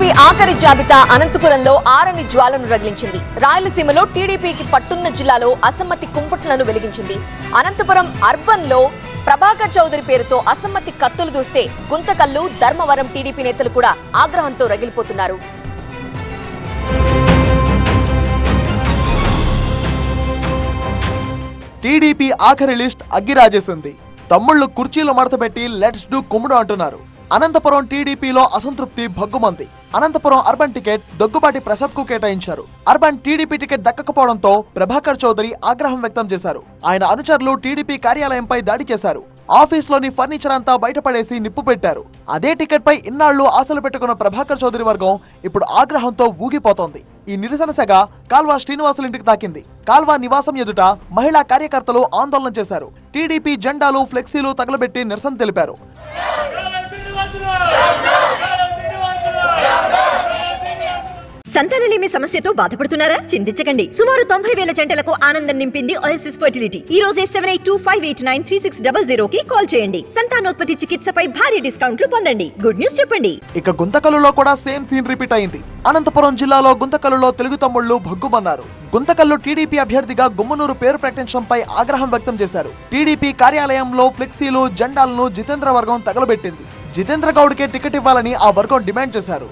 TDP ఆఖరి జాబితా అనంతపురంలో ఆరని జ్వాలను రగిలించింది. రాయలసీమలో టీడీపీకి పట్టున్న జిల్లాలో అసమ్మతి కుంపట్లను వెలిగించింది. అనంతపురం అర్బన్ లో ప్రభాకర్ చౌదరి పేరుతో అసమ్మతి కత్తులు దూస్తే గుంతకల్లు, ధర్మవరం టీడీపీ నేతలు కూడా ఆగ్రహంతో రగిలిపోతున్నారు. టీడీపీ ఆఖరి లిస్ట్ అగ్గిరాజేసింది. తమ్ముళ్లు కుర్చీలు మడతపెట్టి లెట్స్ డూ కుమ్ముడు అంటున్నారు. అనంతపురం టీడీపీలో అసంతృప్తి భగ్గుమంది. అనంతపురం అర్బన్ టికెట్ దగ్గుబాటి ప్రసాద్ కు కేటాయించారు. అర్బన్ టీడీపీ టికెట్ దక్కకపోవడంతో ప్రభాకర్ చౌదరి ఆగ్రహం వ్యక్తం చేశారు. ఆయన అనుచరులు టీడీపీ కార్యాలయంపై దాడి చేశారు. ఆఫీస్లోని ఫర్నిచర్ అంతా బయటపడేసి నిప్పు పెట్టారు. అదే టికెట్ పై ఇన్నాళ్లు ఆశలు పెట్టుకున్న ప్రభాకర్ చౌదరి వర్గం ఇప్పుడు ఆగ్రహంతో ఊగిపోతోంది. ఈ నిరసన సెగ కాల్వా శ్రీనివాసులు ఇంటికి తాకింది. కాల్వా నివాసం ఎదుట మహిళా కార్యకర్తలు ఆందోళన చేశారు. టీడీపీ జెండాలు, ఫ్లెక్సీలు తగలబెట్టి నిరసన తెలిపారు. సంతానలేమి సమస్యతో బాధపడుతున్నారా? చింతించకండి. సుమారు 90,000 జంటలకు ఆనందం నింపింది ఓఎస్ఎస్ ఫర్టిలిటీ. ఈ రోజే 7825893600 కి కాల్ చేయండి. సంతానోత్పత్తి చికిత్సపై భారీ డిస్కౌంట్లు పొందండి. గుడ్ న్యూస్ చెప్పండి. ఇక గుంతకల్లులో కూడా సేమ్ సీన్ రిపీట్ అయింది. అనంతపురం జిల్లాలో గుంతకల్లులో తెలుగు తమ్ముళ్లు భగ్గుమన్నారు. గుంతకల్లు టీడీపీ అభ్యర్థిగా గుమ్మనూరు పేరు ప్రకటించడంపై ఆగ్రహం వ్యక్తం చేశారు. టీడీపీ కార్యాలయంలో ఫ్లెక్సీలు, జెండాలను జితేంద్ర వర్గం తగలబెట్టింది. జితేంద్ర గౌడ్కే టికెట్ ఇవ్వాలని ఆ వర్గం డిమాండ్ చేశారు.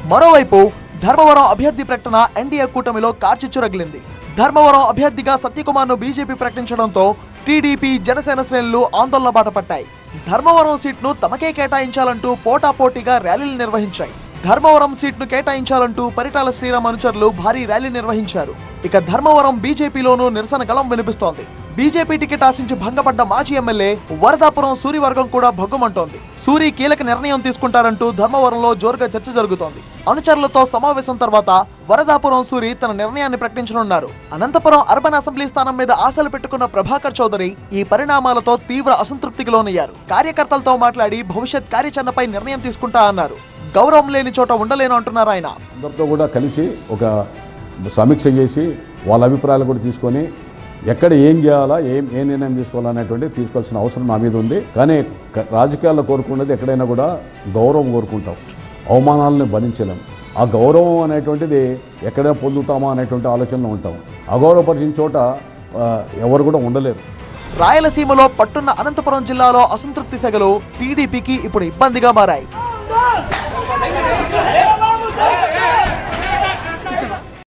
మరోవైపు ధర్మవరం అభ్యర్థి ప్రకటన ఎన్డీఏ కూటమిలో కార్చిచ్చు రగిలింది. ధర్మవరం అభ్యర్థిగా సత్యకుమార్ ను బీజేపీ ప్రకటించడంతో టీడీపీ, జనసేన శ్రేణులు ఆందోళన బాట పట్టాయి. ధర్మవరం సీట్ను తమకే కేటాయించాలంటూ పోటాపోటీగా ర్యాలీలు నిర్వహించాయి. ధర్మవరం సీట్ను కేటాయించాలంటూ పరిటాల శ్రీరామ్ అనుచరులు భారీ ర్యాలీ నిర్వహించారు. ఇక ధర్మవరం బీజేపీలోనూ నిరసన గళం వినిపిస్తోంది. బీజేపీ టికెట్ ఆశించి భంగపడ్డ మాజీ ఎమ్మెల్యే వరదాపురం సూరి వర్గం కూడా భగ్గుమంటోంది. సూరి కీలక నిర్ణయం తీసుకుంటారంటూ ధర్మవరంలో జోరుగా చర్చ జరుగుతోంది. అనుచరులతో సమావేశం తర్వాత వరదాపురం సూరి తన నిర్ణయాన్ని ప్రకటించనున్నారు. అనంతపురం అర్బన్ అసెంబ్లీ స్థానం మీద ఆశలు పెట్టుకున్న ప్రభాకర్ చౌదరి ఈ పరిణామాలతో తీవ్ర అసంతృప్తికి లోనయ్యారు. కార్యకర్తలతో మాట్లాడి భవిష్యత్ కార్యాచరణపై నిర్ణయం తీసుకుంటా అన్నారు. గౌరవం లేని చోట ఉండలేను అంటున్నారు ఆయన. అందరితో కూడా కలిసి ఒక సమీక్ష చేసి వాళ్ళ అభిప్రాయాలు కూడా తీసుకొని ఎక్కడ ఏం చేయాలా, ఏ నిర్ణయం తీసుకోవాలనేటువంటి తీసుకోవాల్సిన అవసరం నా మీద ఉంది. కానీ రాజకీయాల్లో కోరుకున్నది ఎక్కడైనా కూడా గౌరవం కోరుకుంటాం, అవమానాలను భరించలేం. ఆ గౌరవం అనేటువంటిది ఎక్కడైనా పొందుతామా అనేటువంటి ఆలోచనలో ఉంటాం. అగౌరవపరిచిన చోట ఎవరు కూడా ఉండలేరు. రాయలసీమలో పట్టున్న అనంతపురం జిల్లాలో అసంతృప్తి సెగలు టీడీపీకి ఇప్పుడు ఇబ్బందిగా మారాయి.